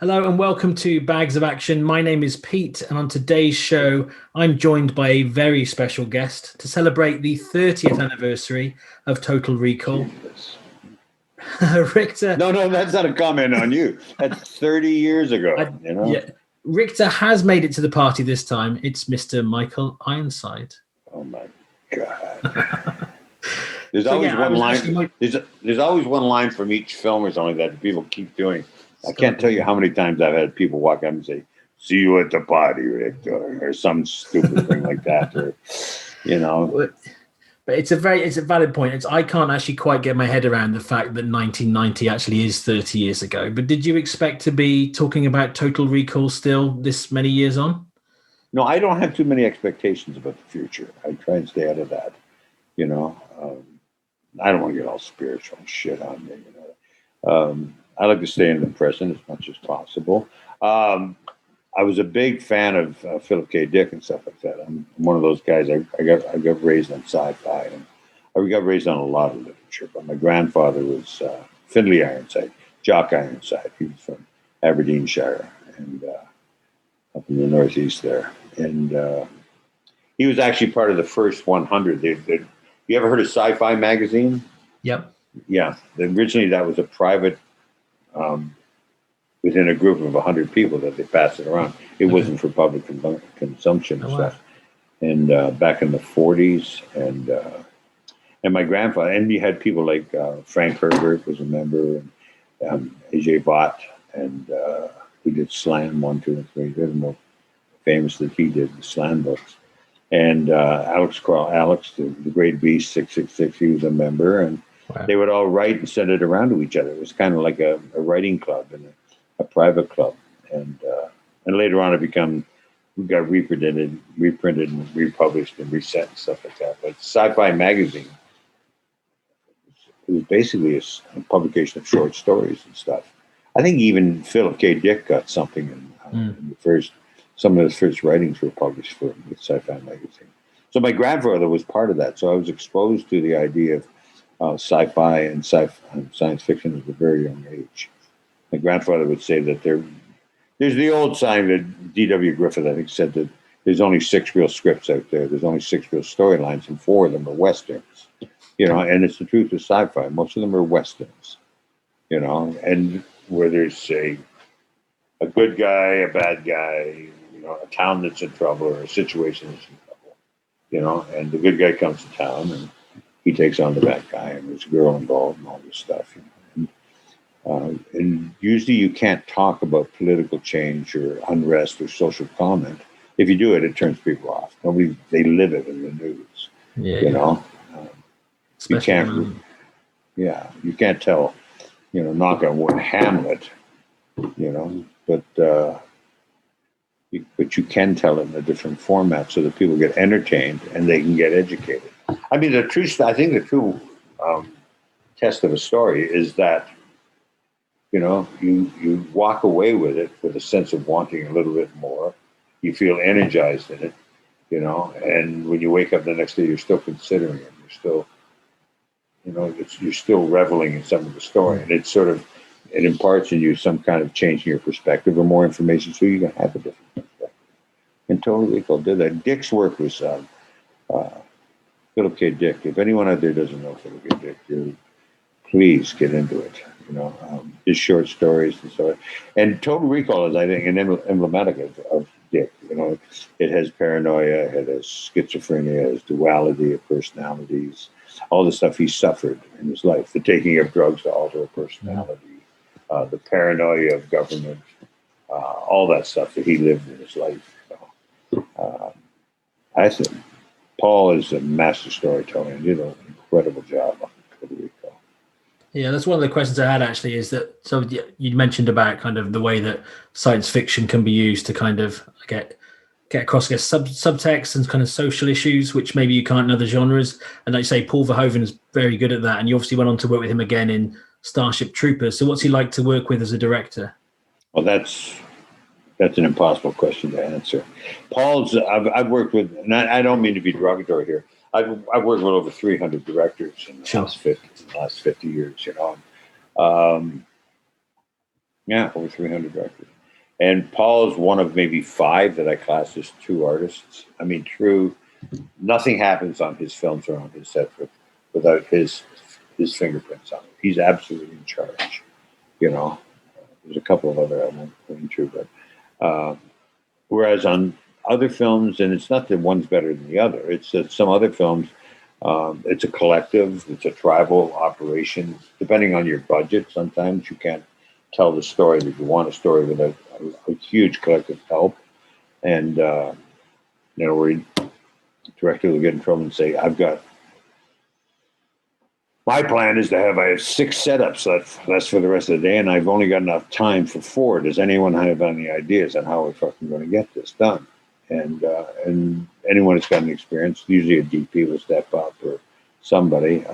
Hello and welcome to Bags of Action. My name is Pete, and on today's show, I'm joined by a very special guest to celebrate the 30th anniversary of Total Recall. Richter. No, that's not a comment on you. That's 30 years ago. Yeah, Richter has made it to the party this time. It's Mr. Michael Ironside. Oh my God. There's always one line. There's always one line from each film or something that people keep doing. I can't tell you how many times I've had people walk up and say, "See you at the party, Richter," or some stupid thing like that, or But it's a valid point. I can't actually quite get my head around the fact that 1990 actually is 30 years ago. But did you expect to be talking about Total Recall still this many years on? No, I don't have too many expectations about the future. I try and stay out of that. I don't want to get all spiritual and shit on me. I like to stay in the present as much as possible. I was a big fan of Philip K. Dick and stuff like that. I'm one of those guys. I got raised on sci-fi, and I got raised on a lot of literature. But my grandfather was Findlay Ironside, Jock Ironside. He was from Aberdeenshire and up in the northeast there. And he was actually part of the first 100. You ever heard of Sci-Fi magazine? Yep. Yeah. Originally, that was a private. Within a group of 100 people that they passed it around. It wasn't for public consumption and stuff. Wow. And back in the 40s, and my grandfather, and you had people like Frank Herbert was a member, and AJ Vaught, and who did Slam 1, 2, and 3. They're the most famous that he did, the Slam books. And Alex, the Great Beast 666, he was a member, and wow. They would all write and send it around to each other. It was kind of like a writing club and a private club, and later on it got reprinted and republished and reset and stuff like that. But Sci-Fi magazine, it was basically a publication of short stories and stuff. I think even Philip K. Dick got something in some of his first writings were published with Sci-Fi magazine. So my grandfather was part of that, so I was exposed to the idea of sci-fi and science fiction at a very young age. My grandfather would say that there's the old saying that D.W. Griffith, I think, said that there's only 6 real scripts out there. There's only 6 real storylines, and 4 of them are westerns. And it's the truth with sci-fi. Most of them are westerns. And where there's a good guy, a bad guy, a town that's in trouble or a situation that's in trouble. And the good guy comes to town and he takes on the bad guy, and there's a girl involved and all this stuff. And usually you can't talk about political change or unrest or social comment. If you do it, it turns people off. They live it in the news. You can't. You can't tell. Knock on wood, Hamlet. But you can tell it in a different format so that people get entertained and they can get educated. I mean, I think the true test of a story is that. You walk away with it with a sense of wanting a little bit more. You feel energized in it, and when you wake up the next day, you're still considering it. You're still, you're still reveling in some of the story, and it imparts in you some kind of change in your perspective or more information, so you can have a different perspective. And Total Recall did that. Dick's work was Philip K. Dick. If anyone out there doesn't know Philip K. Dick, please get into it. His short stories and so on. And Total Recall is, I think, an emblematic of Dick. It has paranoia, it has schizophrenia, it has duality of personalities, all the stuff he suffered in his life, the taking of drugs to alter a personality, the paranoia of government, all that stuff that he lived in his life. I think Paul is a master storyteller and did an incredible job on Total Recall. Yeah, that's one of the questions I had actually, is that, so you mentioned about kind of the way that science fiction can be used to kind of get across, I guess, subtext and kind of social issues, which maybe you can't in other genres. And like you say, Paul Verhoeven is very good at that. And you obviously went on to work with him again in Starship Troopers. So what's he like to work with as a director? Well, that's an impossible question to answer. Paul's, I've worked with, and I don't mean to be derogatory here, I've worked with over 300 directors in the last 50 years, over 300 directors. And Paul's one of maybe 5 that I class as true artists. I mean, true. Nothing happens on his films or on his set without his fingerprints on it. He's absolutely in charge. You know, there's a couple of other I won't go into, but whereas on other films, and it's not that one's better than the other. It's that some other films, it's a collective, it's a tribal operation. Depending on your budget, sometimes you can't tell the story that you want a story without a huge collective help. And where the director will get in trouble and say, my plan is I have 6 setups. That's for the rest of the day, and I've only got enough time for 4. Does anyone have any ideas on how we're fucking going to get this done? And anyone that's got an experience, usually a DP will step up or somebody,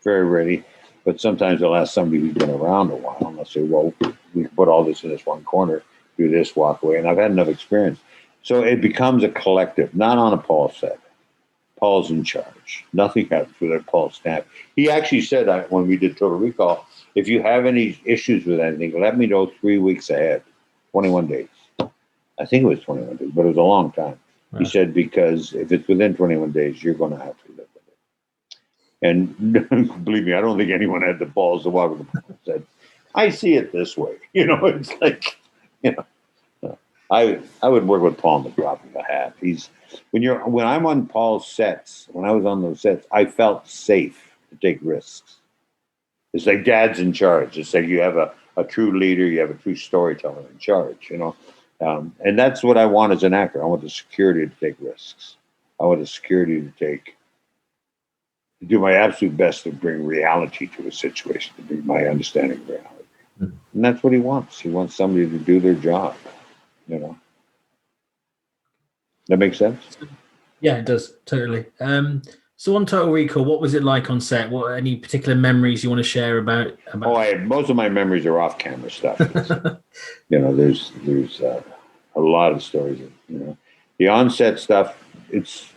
very ready. But sometimes they'll ask somebody who's been around a while, and they'll say, well, we can put all this in this one corner, do this, walk away. And I've had enough experience. So it becomes a collective, not on a Paul set. Paul's in charge. Nothing happens without Paul's stamp. He actually said that when we did Total Recall, if you have any issues with anything, let me know 3 weeks ahead, 21 days. I think it was 21 days, but it was a long time. Right. He said, because if it's within 21 days, you're going to have to live with it. And believe me, I don't think anyone had the balls to walk with the Paul and said, I see it this way. It's like, I would work with Paul in the drop of a hat. When I'm on Paul's sets, when I was on those sets, I felt safe to take risks. It's like Dad's in charge. It's like you have a true leader, you have a true storyteller in charge, and that's what I want as an actor. I want the security to take risks. I want the security to do my absolute best to bring reality to a situation, to bring my understanding of reality. Mm-hmm. And that's what he wants. He wants somebody to do their job, That makes sense? Yeah, it does. Totally. So on Total Recall, what was it like on set? Any particular memories you want to share about? Most of my memories are off-camera stuff. There's a lot of stories. The on-set stuff. It's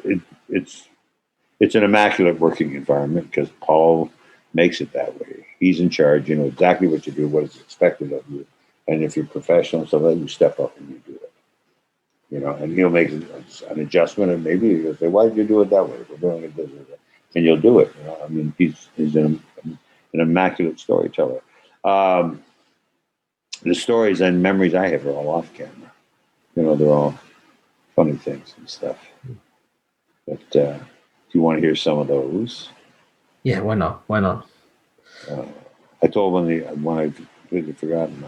an immaculate working environment because Paul makes it that way. He's in charge. You know exactly what you do, what is expected of you, and if you're professional, so that you step up and you do it. And he'll make an adjustment, and maybe he'll say, "Why did you do it that way? We're doing it this way," and you'll do it. I mean, he's an immaculate storyteller. The stories and memories I have are all off camera. They're all funny things and stuff. But do you want to hear some of those? Yeah, why not? Why not? I told when I've completely forgotten.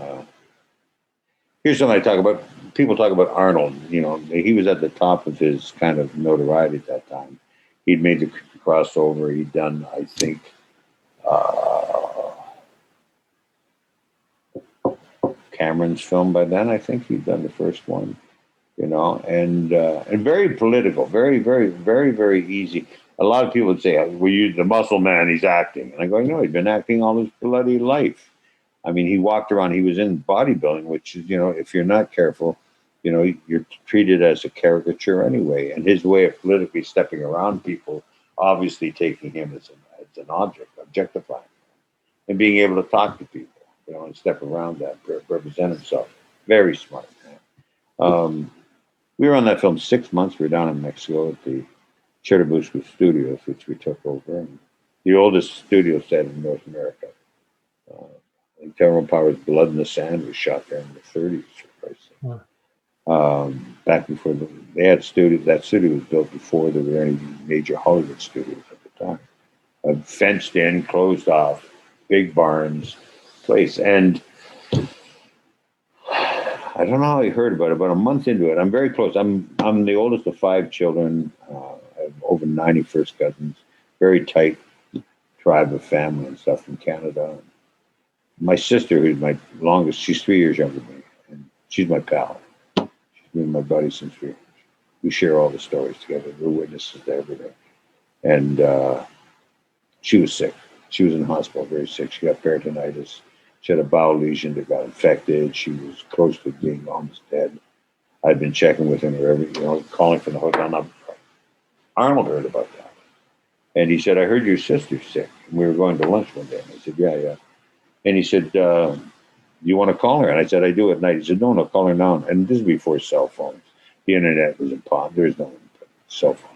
Here's something I talk about. People talk about Arnold. He was at the top of his kind of notoriety at that time. He'd made the crossover. He'd done, I think, Cameron's film by then. I think he'd done the first one. And very political, very, very, very, very easy. A lot of people would say, "Well, you the muscle man, he's acting," and I go, "No, he's been acting all his bloody life." I mean, he walked around. He was in bodybuilding, which is, if you're not careful, you're treated as a caricature anyway. And his way of politically stepping around people, obviously taking him as an object, objectifying him, and being able to talk to people, and step around that, represent himself. Very smart man. We were on that film 6 months. We were down in Mexico at the Churubusco Studios, which we took over, and the oldest studio set in North America. Tyrone Power's Blood in the Sand was shot there in the 30s, for Christ's sake. Back before they had studios. That studio was built before there were any major Hollywood studios at the time. Fenced in, closed off, big barns place. And I don't know how I heard about it, but a month into it, I'm very close. I'm the oldest of 5 children. I have over 90 first cousins. Very tight tribe of family and stuff from Canada. My sister, who's my longest, she's 3 years younger than me, and she's my pal. She's been my buddy since we share all the stories together. We're witnesses to everything. And she was sick. She was in the hospital, very sick. She got peritonitis. She had a bowel lesion that got infected. She was close to being almost dead. I'd been checking with him, calling from the hotel. Now, Arnold heard about that. And he said, "I heard your sister's sick." And we were going to lunch one day. And I said, yeah. And he said, you want to call her? And I said, I do at night. He said, no, call her now. And this is before cell phones. The internet was impossible. There's no cell phones.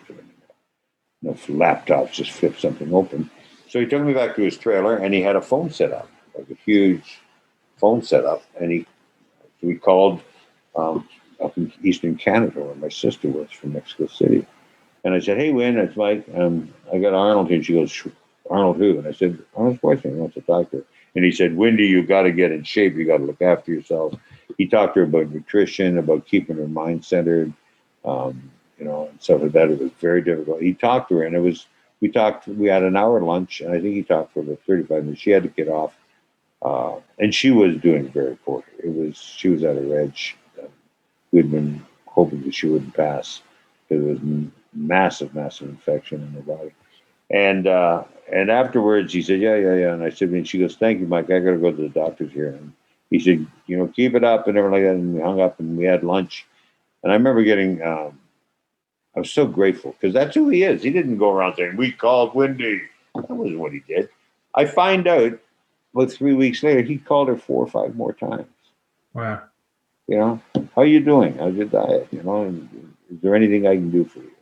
No laptops, just flip something open. So he took me back to his trailer, and he had a phone set up, like a huge phone set up. And we called up in Eastern Canada, where my sister was, from Mexico City. And I said, hey, Wynn, it's Mike. I got Arnold here. And she goes, Arnold who? And I said, Arnold Schwarzenegger wants to talk to her. And he said, Wendy, you got to get in shape. You got to look after yourself. He talked to her about nutrition, about keeping her mind centered, and stuff like that. It was very difficult. He talked to her, and we had an hour lunch, and I think he talked for about 35 minutes. She had to get off. And she was doing very poorly. She was at her edge. We'd been hoping that she wouldn't pass because it was massive infection in her body. And afterwards, he said, yeah. And I said, and she goes, thank you, Mike. I got to go to the doctor's here. And he said, keep it up and everything like that. And we hung up and we had lunch. And I remember I was so grateful because that's who he is. He didn't go around saying, we called Wendy. That wasn't what he did. I find out about 3 weeks later, he called her 4 or 5 more times. Wow. How you doing? How's your diet? And is there anything I can do for you?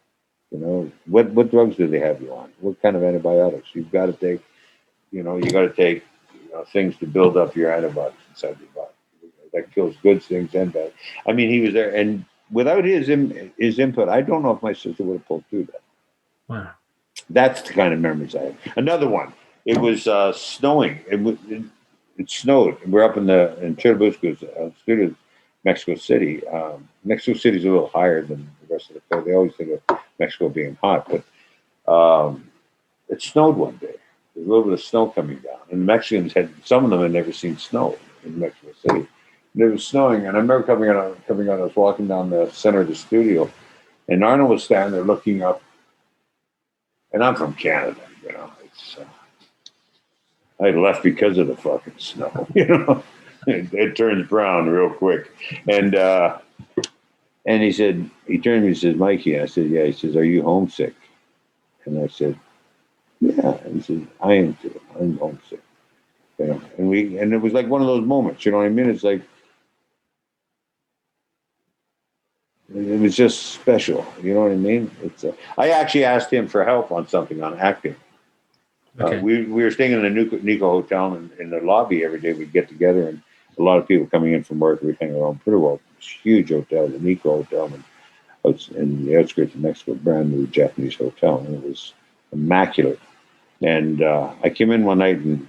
What drugs do they have you on? What kind of antibiotics? You've got to take, you got to take things to build up your antibodies inside your body. That kills good things and bad. I mean, he was there, and without his input, I don't know if my sister would have pulled through that. Wow. That's the kind of memories I have. Another one. It was snowing. It snowed. We're up in Churubusco's studios, Mexico City. Mexico City's a little higher than the rest of the country. They always think of Mexico being hot, but it snowed one day. There's a little bit of snow coming down, and the Mexicans some of them had never seen snow in Mexico City. And it was snowing, and I remember coming on. I was walking down the center of the studio, and Arnold was standing there looking up. And I'm from Canada, It's I left because of the fucking snow, It turns brown real quick, and he said, he turned to me and says, Mikey. I said, yeah. He says, are you homesick? And I said, yeah. And he said, I am too. I'm homesick. And it was like one of those moments, you know what I mean? It's like, it was just special, you know what I mean? I actually asked him for help on something on acting. Okay. We were staying in the Nico Hotel, and in the lobby every day we'd get together, and a lot of people coming in from work, we'd hang around pretty well. It's a huge hotel, the Nico Hotel, in the outskirts of Mexico, brand new Japanese hotel, and it was immaculate. And I came in one night, and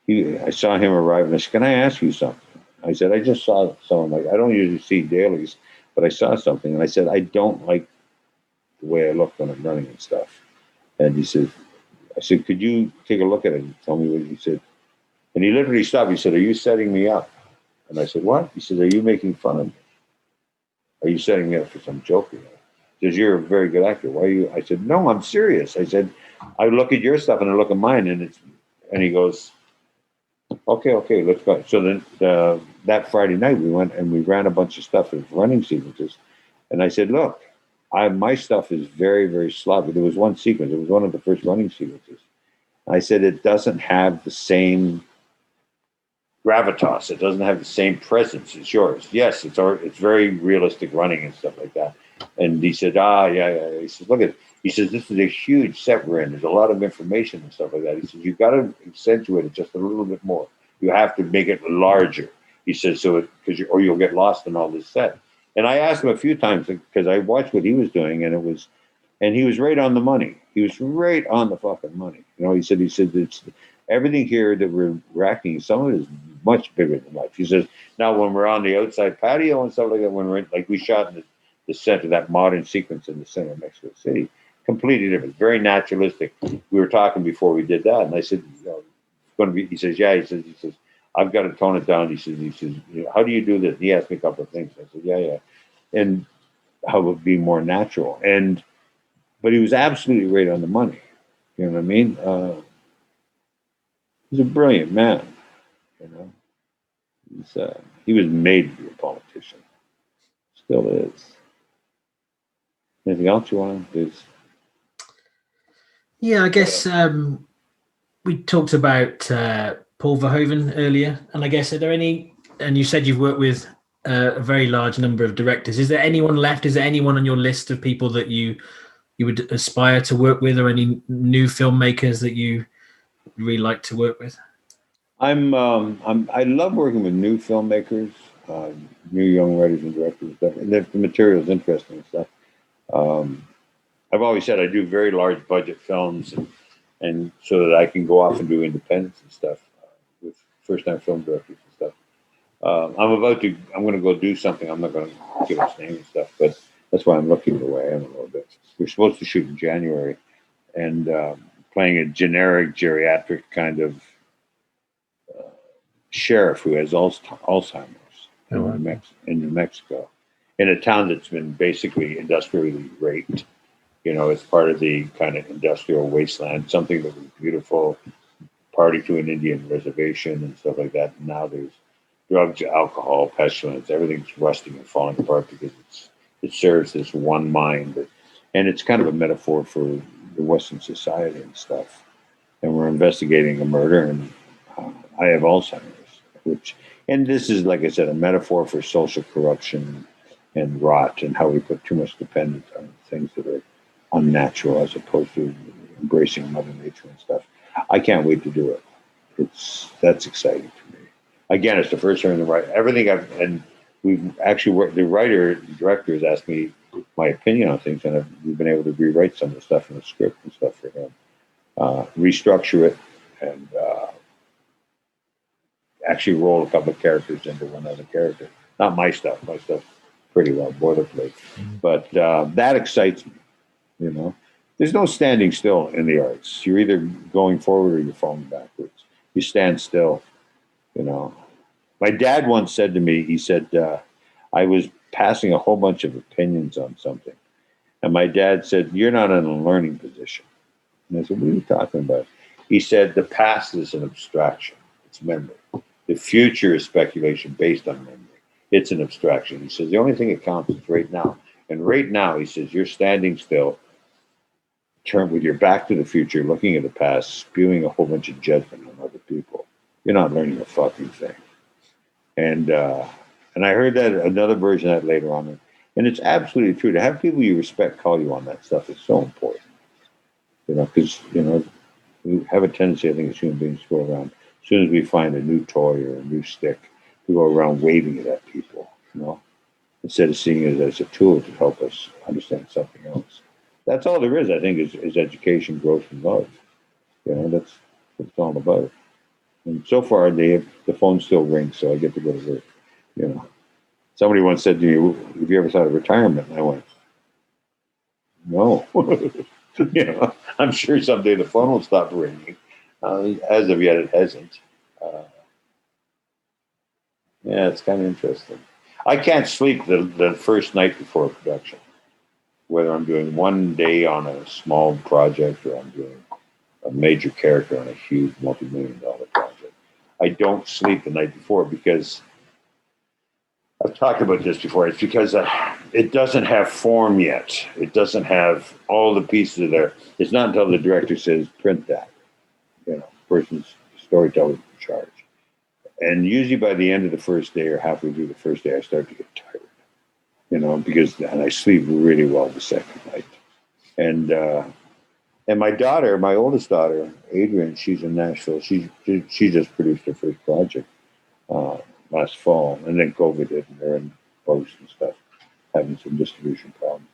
I saw him arrive, and I said, can I ask you something? I said, I just saw someone, I don't usually see dailies, but I saw something. And I said, I don't like the way I look when I'm running and stuff. And I said, could you take a look at it and tell me what he said? And he literally stopped. He said, are you setting me up? And I said, what? He said, are you making fun of me? Are you setting me up for some joke? He says, you're a very good actor. Why are you? I said, no, I'm serious. I said, I look at your stuff and I look at mine. And he goes, okay, let's go. So then that Friday night we went and we ran a bunch of stuff as running sequences. And I said, look, my stuff is very, very sloppy. There was one sequence. It was one of the first running sequences. I said, it doesn't have the same gravitas. It doesn't have the same presence as yours. Yes, it's very realistic running and stuff like that. And he said, yeah. He says, he says, this is a huge set we're in. There's a lot of information and stuff like that. He says, you've got to accentuate it just a little bit more. You have to make it larger. He says, or you'll get lost in all this set. And I asked him a few times because I watched what he was doing, and he was right on the money. He was right on the fucking money. He said it's everything here that we're acting. Some of it is much bigger than life. He says, now when we're on the outside patio and stuff like that, when we're we shot in the center, that modern sequence in the center of Mexico City, completely different, very naturalistic. We were talking before we did that, and I said, it's going to be. He says, yeah. He says, I've got to tone it down. He says, how do you do this? He asked me a couple of things. I said, yeah, and how it would be more natural. But he was absolutely right on the money. You know what I mean? He's a brilliant man. He was made to be a politician. Still is. Anything else you want to do? Yeah, I guess we talked about Paul Verhoeven earlier, and I guess are there any? And you said you've worked with a very large number of directors. Is there anyone left? Is there anyone on your list of people that you would aspire to work with, or any new filmmakers that you really like to work with? I love working with new filmmakers, new young writers and directors. And if the material is interesting and stuff. I've always said I do very large budget films, and so that I can go off and do independents and stuff with first time film directors and stuff. I'm going to go do something. I'm not going to give its name and stuff, but that's why I'm looking the way I am a little bit. We're supposed to shoot in January, and playing a generic geriatric kind of sheriff who has Alzheimer's in New Mexico, in a town that's been basically industrially raped. It's part of the kind of industrial wasteland, something that was beautiful, party to an Indian reservation and stuff like that. And now there's drugs, alcohol, pestilence, everything's rusting and falling apart because it serves this one mind. And it's kind of a metaphor for the Western society and stuff. And we're investigating a murder, and I have Alzheimer's, and this is, like I said, a metaphor for social corruption and rot, and how we put too much dependence on things that are unnatural as opposed to embracing Mother Nature and stuff. I can't wait to do it. That's exciting to me. Again, it's the first time in the right. And we've actually worked. The director has asked me my opinion on things, and we've been able to rewrite some of the stuff in the script and stuff for him, restructure it, and actually roll a couple of characters into one other character. Not my stuff. My stuff's pretty well boilerplate, but that excites me. There's no standing still in the arts. You're either going forward or you're falling backwards. You stand still. My dad once said to me, he said, I was passing a whole bunch of opinions on something. And my dad said, "You're not in a learning position." And I said, "What are you talking about?" He said, "The past is an abstraction. It's memory. The future is speculation based on memory. It's an abstraction." He says, "The only thing that counts is right now." And right now, he says, you're standing still, turn with your back to the future, looking at the past, spewing a whole bunch of judgment on other people. You're not learning a fucking thing. And I heard that another version of that later on, and it's absolutely true. To have people you respect call you on that stuff is so important. Because we have a tendency, I think, as human beings, to go around as soon as we find a new toy or a new stick, to go around waving it at people. Instead of seeing it as a tool to help us understand something else. That's all there is, I think, is education, growth, and love. That's what it's all about. And so far, the phone still rings, so I get to go to work. Somebody once said to me, "Have you ever thought of retirement?" And I went, "No." I'm sure someday the phone will stop ringing. As of yet, it hasn't. Yeah, it's kind of interesting. I can't sleep the first night before a production, whether I'm doing one day on a small project or I'm doing a major character on a huge multi-million-dollar project. I don't sleep the night before because I've talked about this before. It's because it doesn't have form yet. It doesn't have all the pieces of there. It's not until the director says, "Print that." Person's storyteller's in charge. And usually by the end of the first day or halfway through the first day, I start to get tired. And I sleep really well the second night. And my daughter, my oldest daughter, Adrian, she's in Nashville. She just produced her first project last fall, and then COVID hit, and they're in post and stuff, having some distribution problems.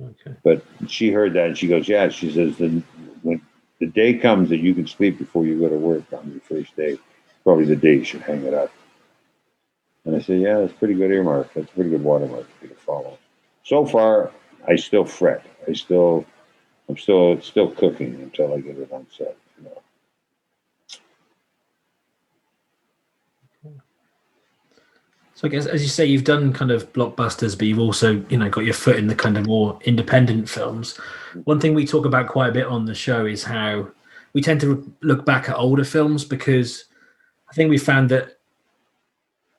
Okay. But she heard that, and she goes, "Yeah." She says, "Then when the day comes that you can sleep before you go to work on your first day, probably the day you should hang it up." And I said, "Yeah, that's a pretty good earmark. That's a pretty good watermark for you to follow." So far, I still fret. I'm still cooking until I get it on set. So I guess, as you say, you've done kind of blockbusters, but you've also, got your foot in the kind of more independent films. One thing we talk about quite a bit on the show is how we tend to look back at older films, because I think we found that,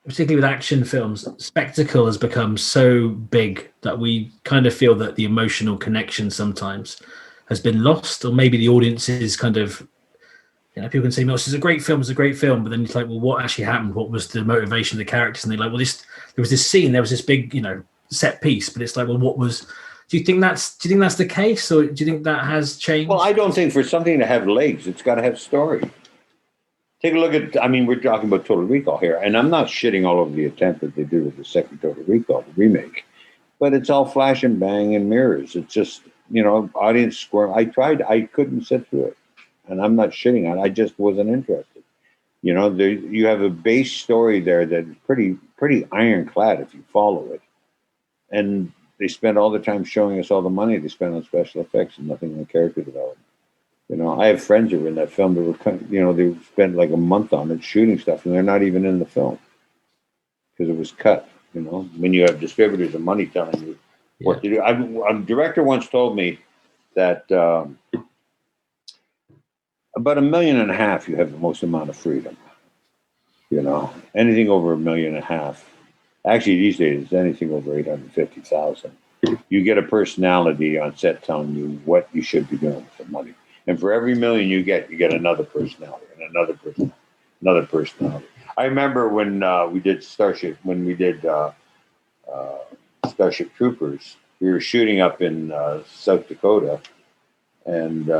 particularly with action films, spectacle has become so big that we kind of feel that the emotional connection sometimes has been lost, or maybe the audience is kind of people can say, "Oh, this is a great film. It's a great film," but then it's like, well, what actually happened? What was the motivation of the characters? And they're like, well, there was this scene, there was this big, set piece, but it's like, well, what was? Do you think that's the case, or do you think that has changed? Well, I don't think for something to have legs, it's got to have story. Take a look at, we're talking about Total Recall here, and I'm not shitting all over the attempt that they did with the second Total Recall, the remake, but it's all flash and bang and mirrors. It's just, audience squirm. I couldn't sit through it, and I'm not shitting on it. I just wasn't interested. You have a base story there that's pretty ironclad if you follow it, and they spend all the time showing us all the money they spend on special effects and nothing on character development. I have friends who were in that film that were, they spent like a month on it shooting stuff, and they're not even in the film because it was cut. When you have distributors and money telling you what to do. A director once told me that about $1.5 million, you have the most amount of freedom. Anything over $1.5 million. Actually, these days, it's anything over 850,000. You get a personality on set telling you what you should be doing with the money. And for every $1 million you get another personality and another personality. I remember when we did Starship Troopers, we were shooting up in South Dakota, and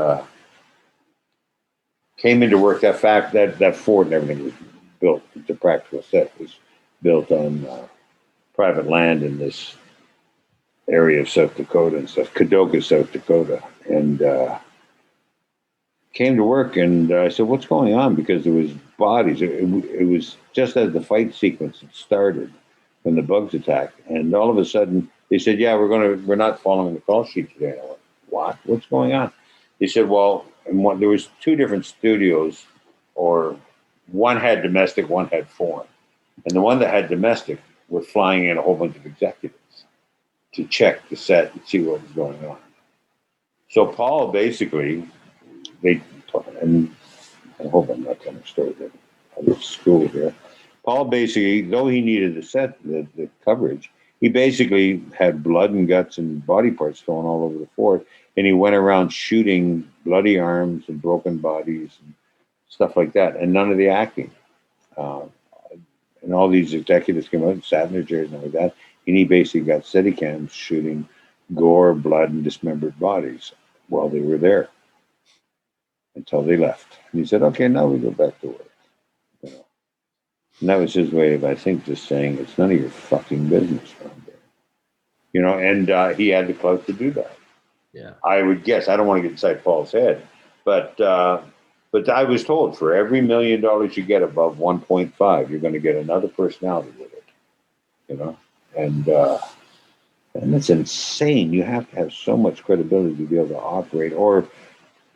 came into work. That fort and everything was built. The practical set was built on private land in this area of South Dakota and stuff, Kadoka, South Dakota, and came to work, and I said, "What's going on?" Because there was bodies. It was just as the fight sequence had started when the bugs attacked, and all of a sudden they said, "Yeah, we're not following the call sheet today." And I went, "What? What's going on?" They said, "Well, there was two different studios, or one had domestic, one had foreign, and the one that had domestic were flying in a whole bunch of executives to check the set and see what was going on." So Paul basically. And I hope I'm not telling a story that I was school here. Paul basically, though he needed the coverage, he basically had blood and guts and body parts thrown all over the fort, and he went around shooting bloody arms and broken bodies and stuff like that, and none of the acting. And all these executives came out and sat in their chairs and like that, and he basically got Steadicams shooting gore, blood, and dismembered bodies while they were there. Until they left. And he said, "Okay, now we go back to work." And that was his way of, I think, just saying, it's none of your fucking business around there. And he had the clout to do that. Yeah. I would guess, I don't want to get inside Paul's head, but I was told for every $1 million you get above 1.5, you're going to get another personality with it. And it's insane. You have to have so much credibility to be able to operate, or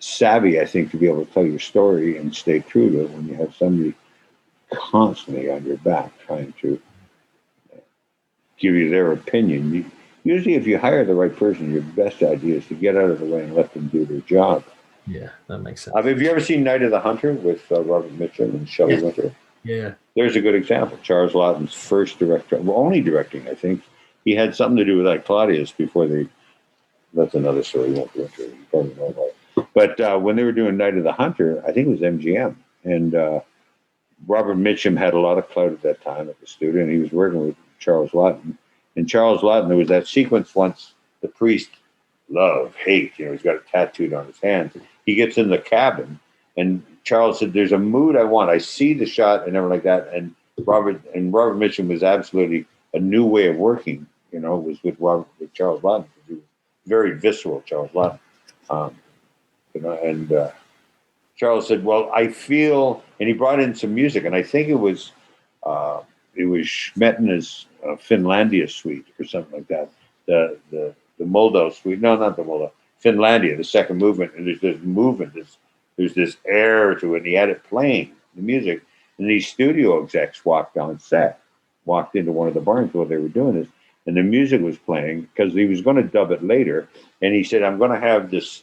savvy, I think, to be able to tell your story and stay true to it when you have somebody constantly on your back trying to give you their opinion. Usually, if you hire the right person, your best idea is to get out of the way and let them do their job. Yeah, that makes sense. Have you ever seen Night of the Hunter with Robert Mitchum and Shelley Winter? Yeah. There's a good example. Charles Laughton's first only directing, I think. He had something to do with that Claudius before that's another story. Won't go into it. You probably know about it. But when they were doing Night of the Hunter, I think it was MGM. And Robert Mitchum had a lot of clout at that time at the studio, and he was working with Charles Laughton. And Charles Laughton, there was that sequence once the priest, love, hate, he's got it tattooed on his hands. He gets in the cabin, and Charles said, "There's a mood I want. I see the shot," and everything like that. And Robert Mitchum was absolutely a new way of working, was with Charles Laughton. He was very visceral, Charles Laughton. And Charles said, "Well, I feel," and he brought in some music, and I think it was Schmetna's Finlandia suite or something like that. The Moldau suite, no, not the Moldau, Finlandia, the second movement, and there's this movement, there's this air to it, and he had it playing the music, and these studio execs walked into one of the barns while they were doing this, and the music was playing because he was going to dub it later, and he said, "I'm going to have this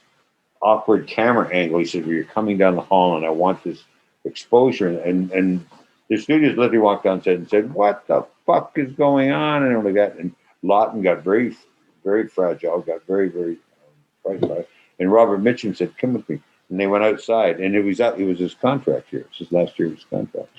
awkward camera angle." He said, "Where you're coming down the hall, and I want this exposure." And the studios literally walked down and said, "What the fuck is going on?" And everything like that. And Lawton got very, very fragile, got very, very fragile. And Robert Mitchum said, "Come with me. And they went outside, and it was his contract year. It was his last year of his contract.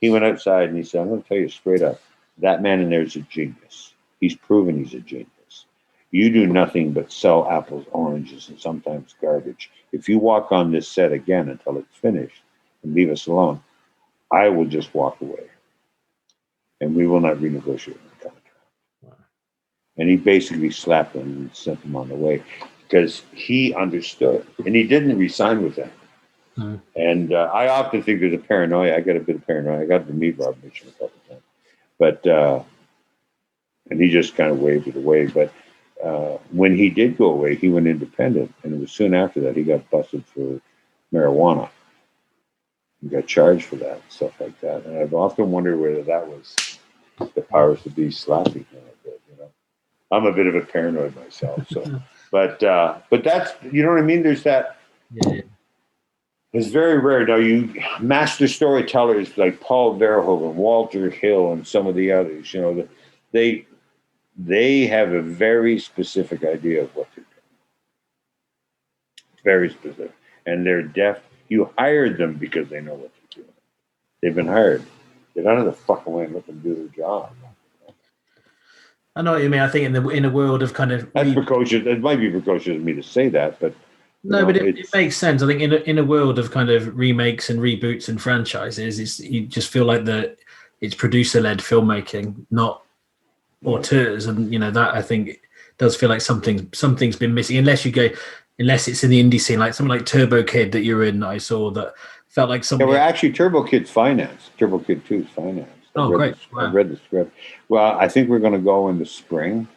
He went outside and he said, I'm going to tell you straight up, that man in there is a genius. He's proven he's a genius. You do nothing but sell apples, oranges, and sometimes garbage. If you walk on this set again until it's finished and leave us alone, I will just walk away. And we will not renegotiate the contract. Wow. And he basically slapped him and sent him on the way because he understood. And he didn't resign with them. Mm. And I often think there's a paranoia. I got a bit of paranoia. I got to meet Rob Mitchum a couple of times. But, and he just kind of waved it away. But when he did go away, he went independent. And it was soon after that he got busted for marijuana. He got charged for that, stuff like that. And I've often wondered whether that was the powers to be slapping him a bit, you know. I'm a bit of a paranoid myself. So, but that's, you know what I mean? There's that. Yeah. It's very rare. Now, you master storytellers like Paul Verhoeven, Walter Hill, and some of the others, you know, they have a very specific idea of what to do. Very specific. And they're deft. You hired them because they know what they're doing. They've been hired. They don't have to fuck away and let them do their job. I know what you mean. I think in a world of kind of... That's precocious. It might be precocious of me to say that, but... No, but it makes sense. I think in a world of kind of remakes and reboots and franchises, you just feel like it's producer-led filmmaking, not auteurs, and you know that I think does feel like something's been missing. Unless it's in the indie scene, like something like Turbo Kid that you're in. I saw that felt like something. Yeah, we're actually Turbo Kid's financed. Turbo Kid 2 is financed. Great! I read the script. Well, I think we're going to go in the spring.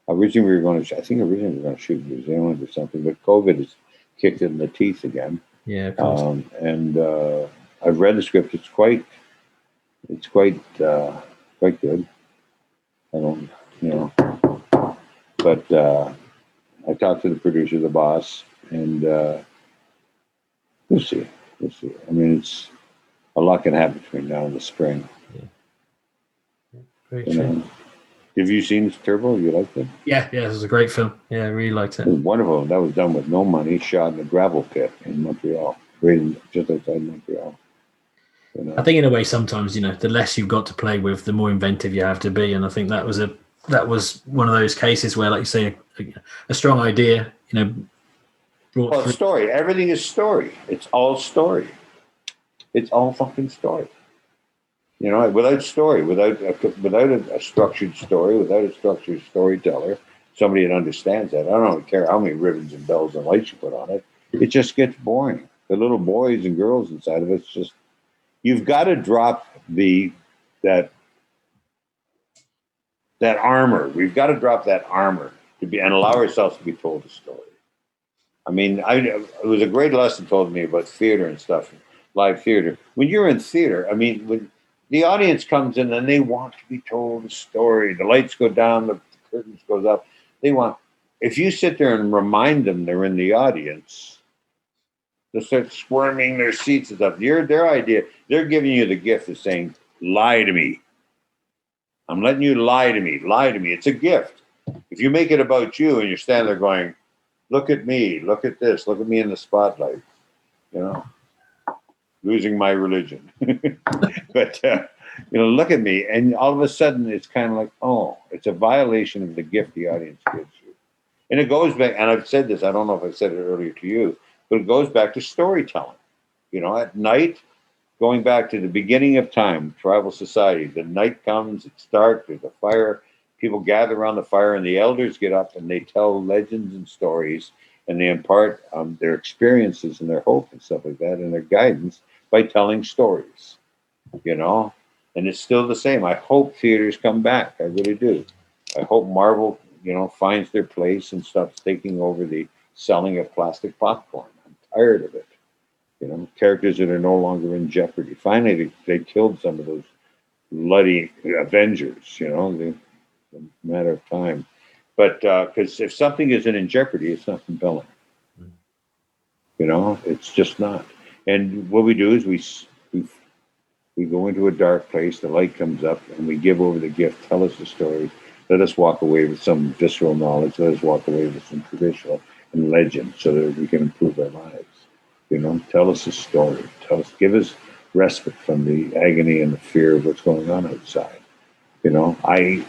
Originally, we were going to shoot in New Zealand or something, but COVID has kicked it in the teeth again. Yeah, of course. And I've read the script. It's quite good. I don't, you know, but I talked to the producer, the boss, and we'll see. I mean, it's a lot can happen between now and the spring. Yeah. Very true. Have you seen Turbo? You liked it? Yeah, it was a great film. Yeah, I really liked it. It was wonderful. That was done with no money, shot in a gravel pit in Montreal, just outside Montreal. I think in a way, sometimes, you know, the less you've got to play with, the more inventive you have to be. And I think that was one of those cases where, like you say, a strong idea, you know, brought through. Story. Everything is story. It's all story. It's all fucking story. You know, without story, without a structured story, without a structured storyteller, somebody that understands that. I don't care how many ribbons and bells and lights you put on it. It just gets boring. The little boys and girls inside of it's just. You've got to drop that armor. We've got to drop that armor and allow ourselves to be told a story. I mean, it was a great lesson told me about theater and stuff, live theater. When you're in theater, I mean, when the audience comes in and they want to be told a story, the lights go down, the curtains goes up. If you sit there and remind them they're in the audience, they'll start squirming their seats and stuff. Their idea, they're giving you the gift of saying, lie to me. I'm letting you lie to me. Lie to me. It's a gift. If you make it about you and you're standing there going, look at me, look at this, look at me in the spotlight, you know, losing my religion. But, you know, look at me. And all of a sudden it's kind of like, oh, it's a violation of the gift the audience gives you. And it goes back, and I've said this, I don't know if I said it earlier to you, but it goes back to storytelling. You know, at night, going back to the beginning of time, tribal society, the night comes, it's dark, there's a fire, people gather around the fire, and the elders get up and they tell legends and stories, and they impart their experiences and their hope and stuff like that, and their guidance by telling stories, you know? And it's still the same. I hope theaters come back. I really do. I hope Marvel, you know, finds their place and stops taking over the selling of plastic popcorn. I'm tired of it. You know, characters that are no longer in jeopardy. Finally, they killed some of those bloody Avengers, you know, the matter of time. But because if something isn't in jeopardy, it's not compelling. You know, it's just not. And what we do is we go into a dark place, the light comes up, and we give over the gift, tell us the story, let us walk away with some visceral knowledge, let us walk away with some traditional and legend so that we can improve our lives. You know, tell us a story. Give us respite from the agony and the fear of what's going on outside. You know, I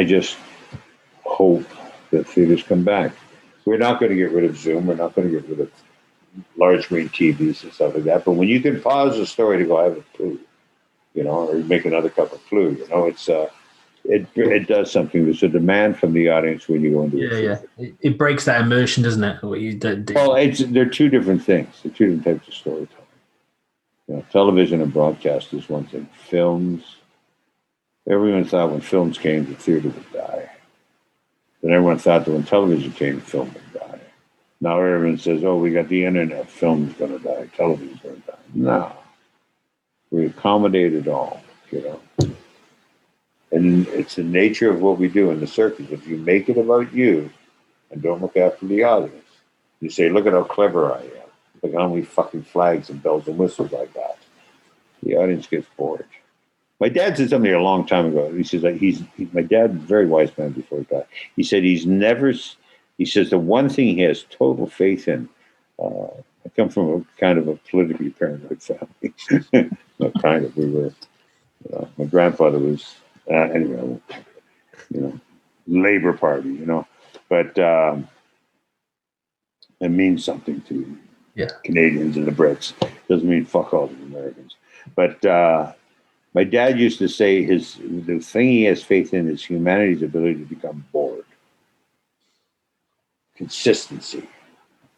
just hope that theaters come back. We're not going to get rid of Zoom. We're not going to get rid of large screen TVs and stuff like that. But when you can pause a story to go have a poo, you know, or make another cup of flu, you know, it does something. There's a demand from the audience when you go into a theater. It breaks that immersion, doesn't it? What you do. Well, they're two different things. They're two different types of storytelling. You know, television and broadcast is one thing. Films, everyone thought when films came, the theater would die. Then everyone thought that when television came, film would die. Now everyone says, oh, we got the internet, film's going to die, television's going to die. No. We accommodate it all, you know. And it's the nature of what we do in the circus. If you make it about you and don't look after the audience, you say, look at how clever I am. Look how many fucking flags and bells and whistles I got. The audience gets bored. My dad said something a long time ago. He says that my dad, very wise man before he died. He said he says the one thing he has total faith in. I come from a kind of a politically paranoid family. Not kind of. We were. My grandfather was anyway. You know, Labor Party. You know, but it means something to Canadians and the Brits. Doesn't mean fuck all to the Americans. But my dad used to say the thing he has faith in is humanity's ability to become bored. Consistency.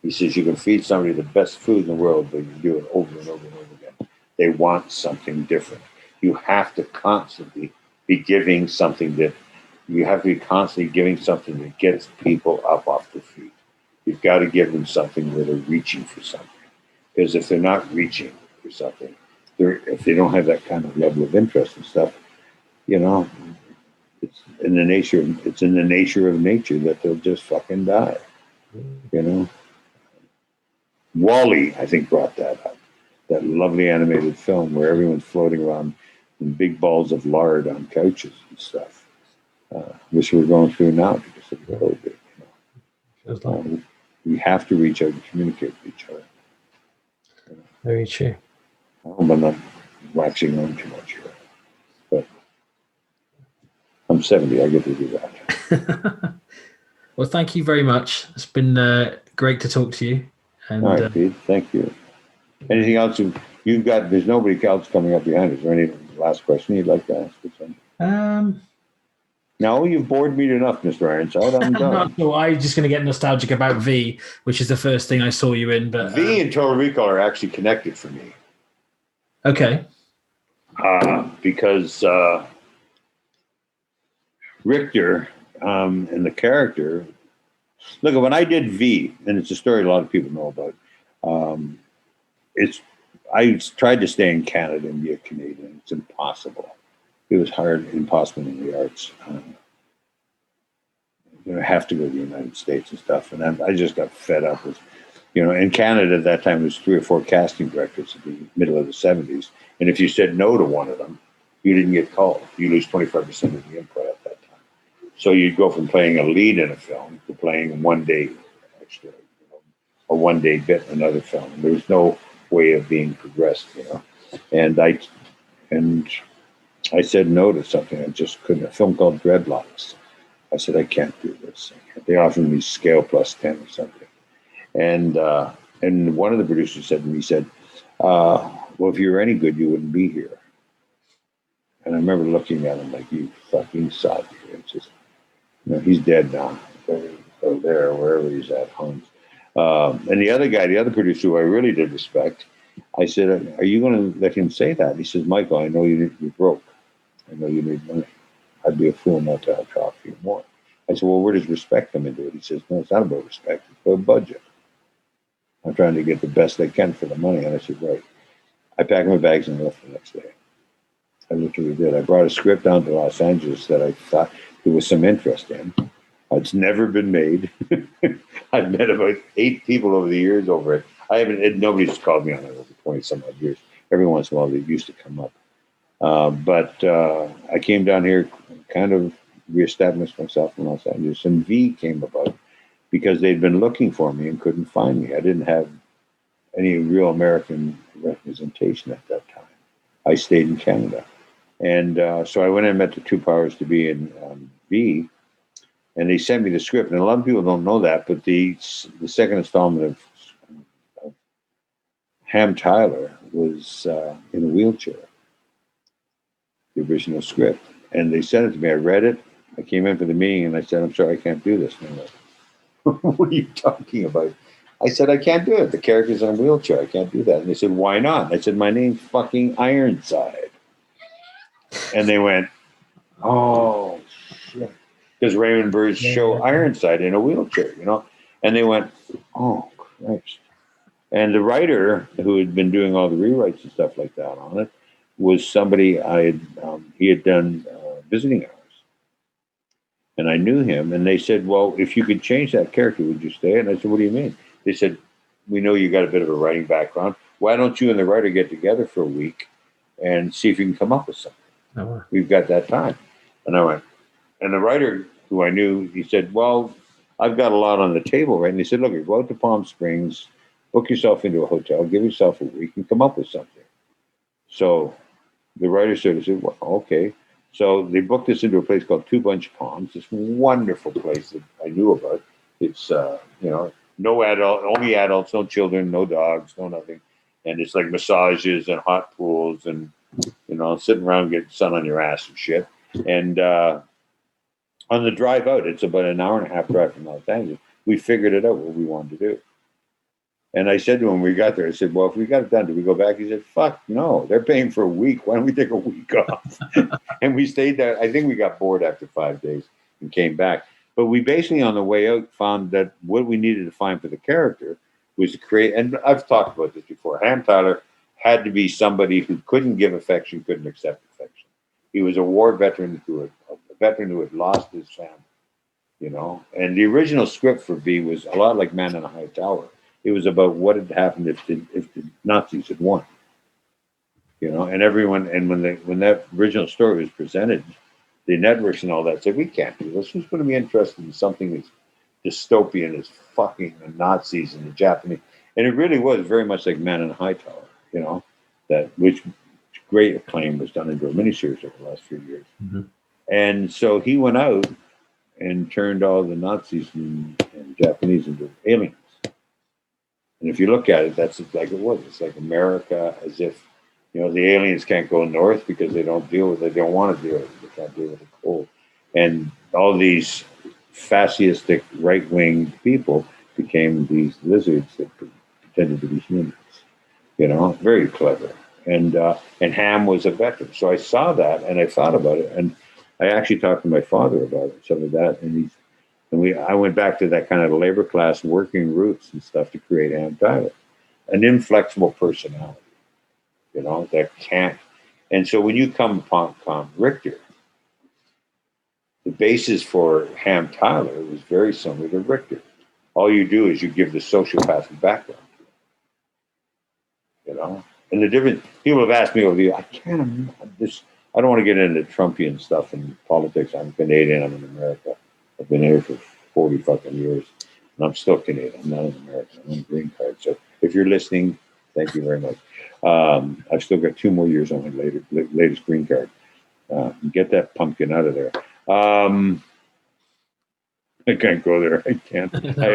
He says you can feed somebody the best food in the world, but you do it over and over and over again. They want something different. You have to constantly be giving something that gets people up off their feet. You've got to give them something where they're reaching for something. Because if they're not reaching for something, if they don't have that kind of level of interest and stuff, you know, it's in the nature of nature that they'll just fucking die. You know, Wall-E, I think, brought that up. That lovely animated film where everyone's floating around in big balls of lard on couches and stuff, which we're going through now because of the COVID. You know? We have to reach out and communicate with each other. You know? Very true. I hope I'm not waxing on too much here, but I'm 70. I get to do that. Well, thank you very much. It's been great to talk to you. And, all right, Pete. Thank you. Anything else you've got? There's nobody else coming up behind us. Is there any last question you'd like to ask? No, you've bored me enough, Mr. Ironside. I'm done. No, I'm just going to get nostalgic about V, which is the first thing I saw you in. But V and Total Recall are actually connected for me. Okay. Because Richter and the character. Look, when I did V, and it's a story a lot of people know about. I tried to stay in Canada and be a Canadian. It's impossible. It was hard, impossible in the arts. I have to go to the United States and stuff. And I just got fed up with, in Canada at that time, there was 3 or 4 casting directors at the middle of the 70s. And if you said no to one of them, you didn't get called. You lose 25% of the input at that time. So you'd go from playing a lead in a film to playing one day extra, a one-day bit in another film. There was no way of being progressed, And I said no to something. I just couldn't. A film called Dreadlocks. I said, I can't do this. They offered me scale plus 10 or something. And one of the producers said to me, well, if you were any good, you wouldn't be here. And I remember looking at him like, you fucking sod. It's just, he's dead now. Go there, wherever he's at, Holmes. And the other guy, the other producer who I really did respect, I said, are you going to let him say that? He says, Michael, I know you're broke. I know you need money. I'd be a fool not to talk to you more. I said, well, where does respect come into it? He says, no, it's not about respect. It's about budget. I'm trying to get the best I can for the money. And I said, right. I packed my bags and left the next day. I literally did. I brought a script down to Los Angeles that I thought there was some interest in. It's never been made. I've met about 8 people over the years over it. Nobody's called me on it over 20 some odd years. Every once in a while, they used to come up. But I came down here, kind of reestablished myself in Los Angeles, and V came about because they'd been looking for me and couldn't find me. I didn't have any real American representation at that time. I stayed in Canada. And so I went and met the two powers to be in B, and they sent me the script. And a lot of people don't know that, but the second installment of Ham Tyler was in a wheelchair, the original script. And they sent it to me. I read it. I came in for the meeting, and I said, I'm sorry, I can't do this. And they're like, what are you talking about? I said, I can't do it. The character's in a wheelchair. I can't do that. And they said, why not? And I said, my name's fucking Ironside. And they went, oh, shit. Because Raymond Burr's show Ironside in a wheelchair, you know? And they went, oh, Christ. And the writer who had been doing all the rewrites and stuff like that on it was somebody he had done visiting hours. And I knew him. And they said, well, if you could change that character, would you stay? And I said, what do you mean? They said, we know you got a bit of a writing background. Why don't you and the writer get together for a week and see if you can come up with something? Oh. We've got that time. And I went, and the writer who I knew, he said, well, I've got a lot on the table, right? And he said, look, you go out to Palm Springs, book yourself into a hotel, give yourself a week and come up with something. So the writer sort of said, well, okay. So they booked us into a place called Two Bunch Palms, this wonderful place that I knew about. It's, no adult, only adults, no children, no dogs, no nothing. And it's like massages and hot pools and, sitting around getting sun on your ass and shit. And on the drive out, it's about an hour and a half drive from Los Angeles. We figured it out what we wanted to do. And I said to him when we got there, I said, well, if we got it done, do we go back? He said, fuck, no, they're paying for a week. Why don't we take a week off? And we stayed there. I think we got bored after 5 days and came back. But we basically, on the way out, found that what we needed to find for the character was to create, and I've talked about this before, Ham Tyler had to be somebody who couldn't give affection, couldn't accept affection. He was a war veteran who had lost his family, And the original script for B was a lot like Man in a High Tower. It was about what had happened if the Nazis had won, And everyone, and when that original story was presented, the networks and all that said, we can't do this. Who's going to be interested in something as dystopian as fucking the Nazis and the Japanese? And it really was very much like Man in a High Tower, which great acclaim was done into a miniseries over the last few years. Mm-hmm. And so he went out and turned all the Nazis and Japanese into aliens. And if you look at it, that's like it was. It's like America as if, the aliens can't go north because they don't want to deal with it. They can't deal with the cold. And all these fascistic right-wing people became these lizards that pretended to be humans. Very clever. And Ham was a veteran. So I saw that and I thought about it. And I actually talked to my father about it, some of that. I went back to that kind of labor class working roots and stuff to create Ham Tyler, an inflexible personality, that can't. And so when you come upon Richter, the basis for Ham Tyler was very similar to Richter. All you do is you give the sociopathic background, And the difference, people have asked me over the years, I can't imagine this. I don't want to get into Trumpian stuff and politics. I'm Canadian. I'm in America. I've been here for 40 fucking years, and I'm still Canadian. I'm not an American. I'm on a green card. So if you're listening, thank you very much. I've still got 2 more years on my latest green card. Get that pumpkin out of there. I can't go there. I can't. I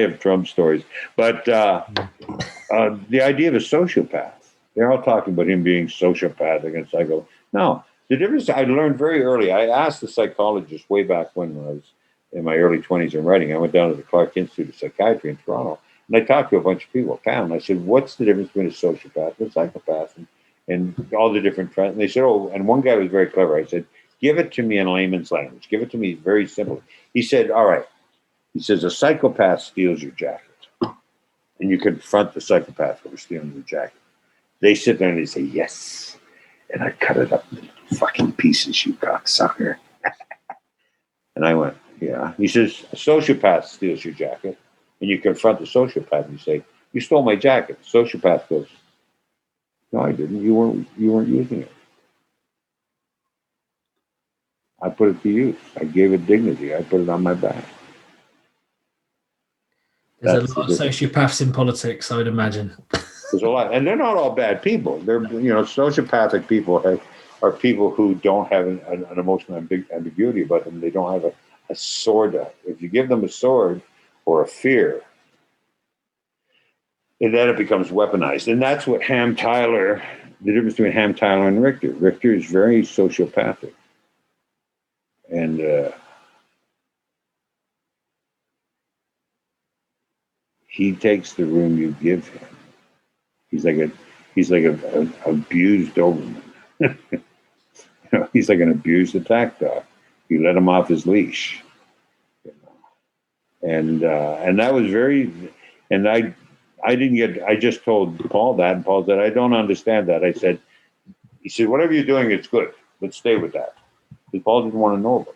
have Trump stories. But the idea of a sociopath, they're all talking about him being sociopathic and psycho. No, the difference I learned very early. I asked the psychologist way back when I was in my early 20s in writing. I went down to the Clark Institute of Psychiatry in Toronto, and I talked to a bunch of people, and I said, what's the difference between a sociopath and a psychopath? And all the different trends. And they said, and one guy was very clever. I said, give it to me in layman's language. Give it to me very simply. He said, all right. He says, a psychopath steals your jacket. And you confront the psychopath for stealing your jacket. They sit there and they say, yes. And I cut it up into fucking pieces, you cocksucker. And I went, yeah. He says, a sociopath steals your jacket. And you confront the sociopath and you say, you stole my jacket. The sociopath goes, no, I didn't. You weren't using it. I put it to use. I gave it dignity. I put it on my back. There's a lot of sociopaths in politics, I would imagine. There's a lot, and they're not all bad people. They're, sociopathic people are people who don't have an emotional ambiguity about them. They don't have a sword. If you give them a sword or a fear, and then it becomes weaponized. And that's what the difference between Ham Tyler and Richter. Richter is very sociopathic. And he takes the room you give him. He's like an abused Doberman. He's like an abused attack dog. You let him off his leash. And that was very, and I just told Paul that, and Paul said, I don't understand that. He said, whatever you're doing, it's good. Let's stay with that. Because Paul didn't want to know about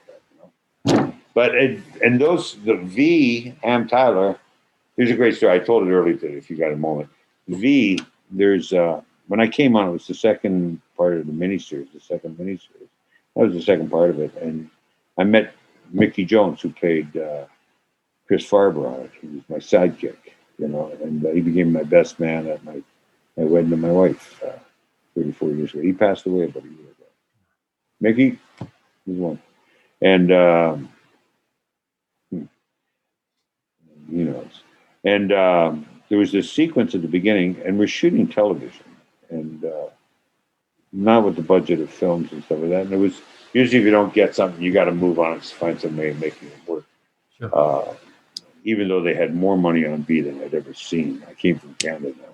that. But, the V, Ham Tyler, here's a great story. I told it earlier today, if you got a moment. V, when I came on, it was the second part of the miniseries, That was the second part of it. And I met Mickey Jones, who played Chris Farber on it. He was my sidekick, and he became my best man at my wedding to my wife 34 years ago. He passed away about a year ago. Mickey was one. And he knows. And there was this sequence at the beginning, and we're shooting television, and not with the budget of films and stuff like that. And it was usually, if you don't get something, you got to move on and find some way of making it work. Sure. Even though they had more money on V than I'd ever seen. I came from Canada now.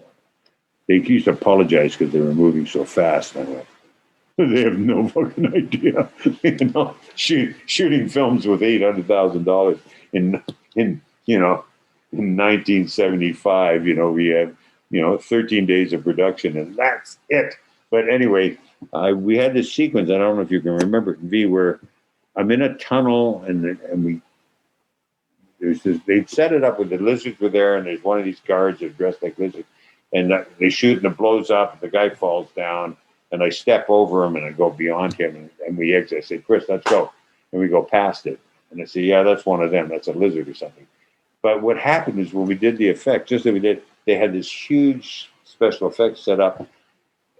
They used to apologize because they were moving so fast. And I went, they have no fucking idea. Shooting films with $800,000 in 1975. We had 13 days of production, and that's it. But anyway, we had this sequence. I don't know if you can remember it in V, where I'm in a tunnel, and they'd set it up with the lizards were there, and there's one of these guards that are dressed like lizards, and they shoot, and it blows up, and the guy falls down, and I step over him, and I go beyond him, and we exit. I say, Chris, let's go. And we go past it. And I say, yeah, that's one of them. That's a lizard or something. But what happened is when we did the effect, just as we did, they had this huge special effects set up,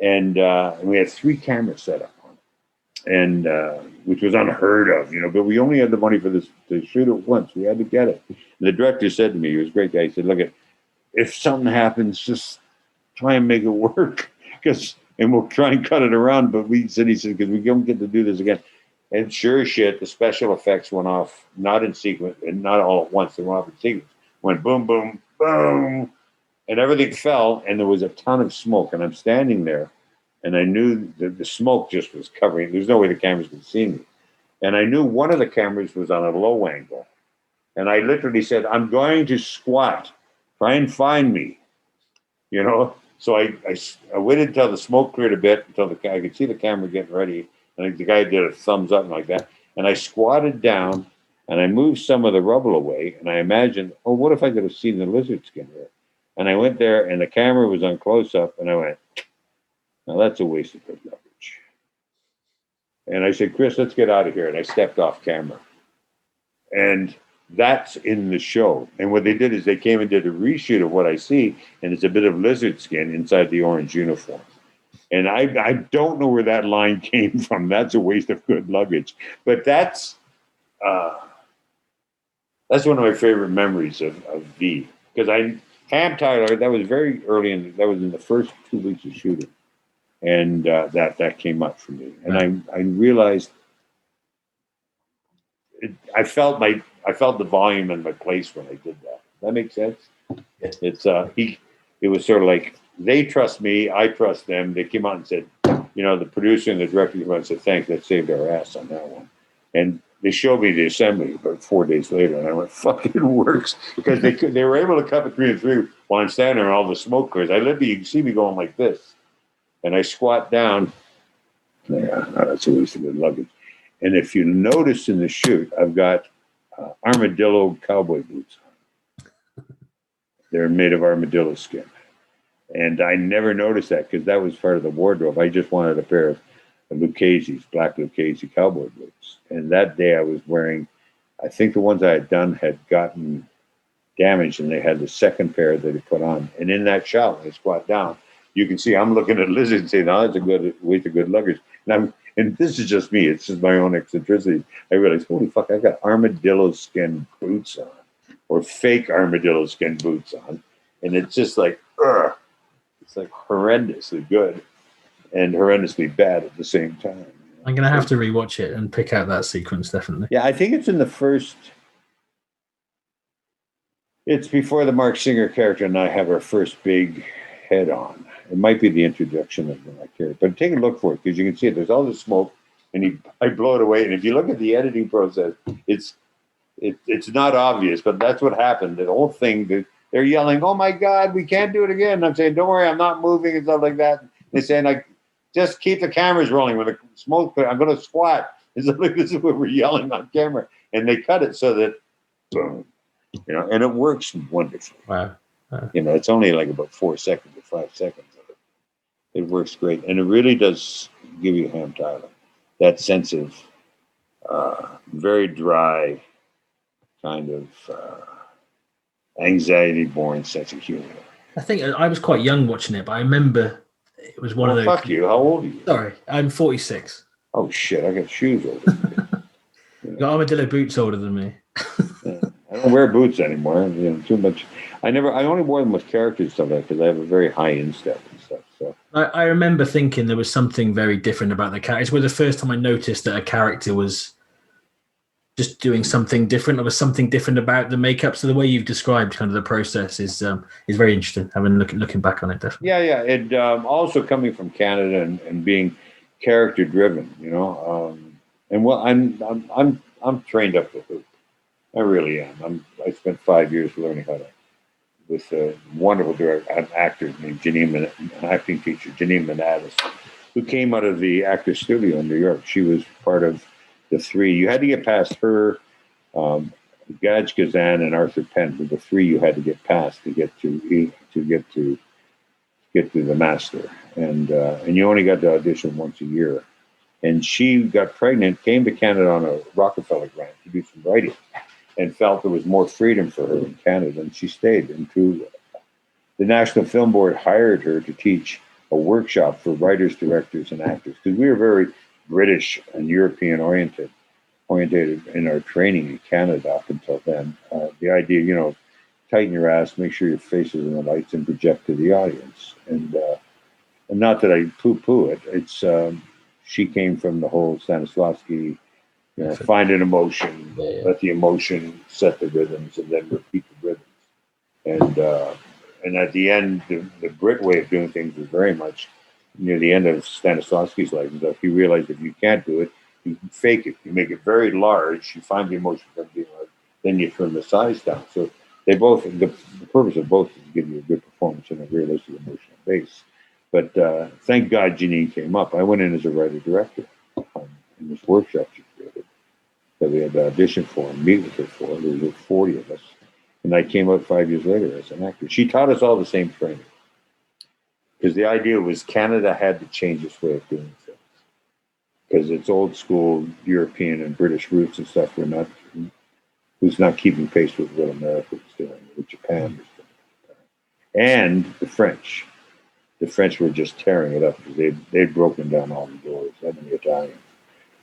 and we had 3 cameras set up on it, and which was unheard of, but we only had the money for this to shoot it once. We had to get it. And the director said to me, he was a great guy, he said, look, if something happens, just try and make it work, and we'll try and cut it around. But he said, because we don't get to do this again. And sure as shit, the special effects went off, not in sequence, and not all at once. They went off in sequence. Went boom, boom, boom, and everything fell, and there was a ton of smoke. And I'm standing there, and I knew the smoke just was covering. There's no way the cameras could see me. And I knew one of the cameras was on a low angle. And I literally said, I'm going to squat. Try and find me. So I waited until the smoke cleared a bit, until I could see the camera getting ready. And the guy did a thumbs up like that. And I squatted down, and I moved some of the rubble away. And I imagined, what if I could have seen the lizard skin there? And I went there, and the camera was on close-up, and I went, now that's a waste of good leverage. And I said, Chris, let's get out of here. And I stepped off camera. And that's in the show. And what they did is they came and did a reshoot of what I see, and it's a bit of lizard skin inside the orange uniform. And I don't know where that line came from. That's a waste of good luggage. But that's one of my favorite memories of V. Because Ham Tyler, that was very early, that was in the first 2 weeks of shooting. And that came up for me. And I realized, I felt the volume and my place when I did that. That makes sense? It was sort of like, they trust me, I trust them. They came out and said, the producer and the director came out and said, thanks, that saved our ass on that one. And they showed me the assembly about 4 days later, and I went, fuck, it works. Because they were able to cut between the 3 while I'm standing there and all the smoke clears. You can see me going like this. And I squat down. Yeah, that's a waste of good luggage. And if you notice in the shoot, I've got armadillo cowboy boots on. They're made of armadillo skin. And I never noticed that because that was part of the wardrobe. I just wanted a pair of black Lucchese cowboy boots. And that day I was wearing, I think the ones I had done had gotten damaged, and they had the second pair that he put on. And in that shot, when I squat down, you can see I'm looking at lizards and saying, "No, that's a good way to good luggage." And this is just me. It's just my own eccentricity. I realized, holy fuck, I got armadillo skin boots on, or fake armadillo skin boots on, and it's just like, ugh. It's like horrendously good and horrendously bad at the same time. I'm going to have to rewatch it and pick out that sequence, definitely. Yeah, I think it's in the first. It's before the Mark Singer character and I have our first big head-on. It might be the introduction of the character, but take a look for it because you can see it. There's all this smoke, and I blow it away. And if you look at the editing process, it's not obvious, but that's what happened. The whole thing, they're yelling, "Oh my God, we can't do it again!" And I'm saying, "Don't worry, I'm not moving," and stuff like that. And they're saying, "Like, just keep the cameras rolling. When the smoke, I'm going to squat." And so, like, this is what we're yelling on camera, and they cut it so that, boom, and it works wonderfully. Wow. It's only like about 4 seconds or 5 seconds. It works great, and it really does give you Ham Tyler, that sense of very dry kind of anxiety-born sense of humor. I think I was quite young watching it, but I remember it was one of those. Fuck you! How old are you? Sorry, I'm 46. Oh shit! I got shoes older. You got armadillo boots older than me. Yeah. I don't wear boots anymore. Too much. I only wore them with characters stuff because I have a very high instep and stuff. So I remember thinking there was something very different about the character. It was the first time I noticed that a character was just doing something different. There was something different about the makeup. So the way you've described kind of the process is very interesting. Looking back on it, definitely. Yeah. It also coming from Canada and being character driven, and well, I'm trained up to hoop. I really am. I spent 5 years learning how to, with a wonderful director, an actor named an acting teacher, Janine Manatis, who came out of the Actors Studio in New York. She was part of the three. You had to get past her, Gaj Gazan, and Arthur Penn were the three you had to get past to get to the master. And you only got to audition once a year. And she got pregnant, came to Canada on a Rockefeller grant to do some writing, and felt there was more freedom for her in Canada, and she stayed. And the National Film Board hired her to teach a workshop for writers, directors, and actors, because we were very British and European oriented in our training in Canada up until then. The idea, tighten your ass, make sure your face is in the lights, and project to the audience. And not that I poo-poo it. It's she came from the whole Stanislavski. Find an emotion, let the emotion set the rhythms, and then repeat the rhythms. And at the end, the Brit way of doing things was very much near the end of Stanislavski's life. And he realized if you can't do it, you can fake it. You make it very large. You find the emotion from being large, then you turn the size down. So they both, the purpose of both is to give you a good performance and a realistic emotional base. But thank God Janine came up. I went in as a writer-director in this workshop she created that we had to audition for and meet with her for. There were 40 of us. And I came out 5 years later as an actor. She taught us all the same training. Because the idea was Canada had to change its way of doing things. Because its old school European and British roots and stuff was not keeping pace with what America was doing, what Japan was doing. And the French. The French were just tearing it up because they'd broken down all the doors, and the Italians.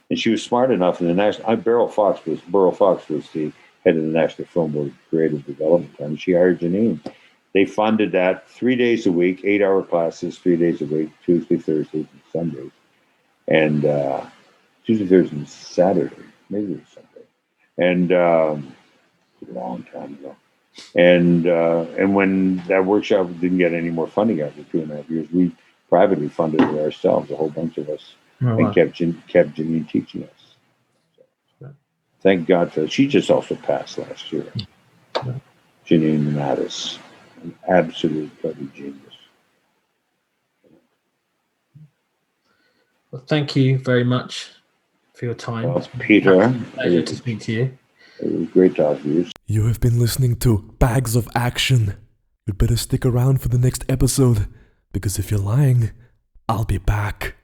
And she was smart enough. And Beryl Fox was the head of the National Film Board Creative Development Time. She hired Janine. They funded that 3 days a week, 8-hour classes, 3 days a week, Tuesday, Thursdays, and Sundays. And Tuesday, Thursday, and Saturday, maybe it was Sunday. And a long time ago. And when that workshop didn't get any more funding after 2.5 years, we privately funded it ourselves, a whole bunch of us, and kept Janine teaching us. So, thank God for that. She just also passed last year. Janine Mattis, an absolute bloody genius. Well, thank you very much for your time. Well, Peter, pleasure to speak to you. It was great talking to you. You have been listening to Bags of Action. You'd better stick around for the next episode, because if you're lying, I'll be back.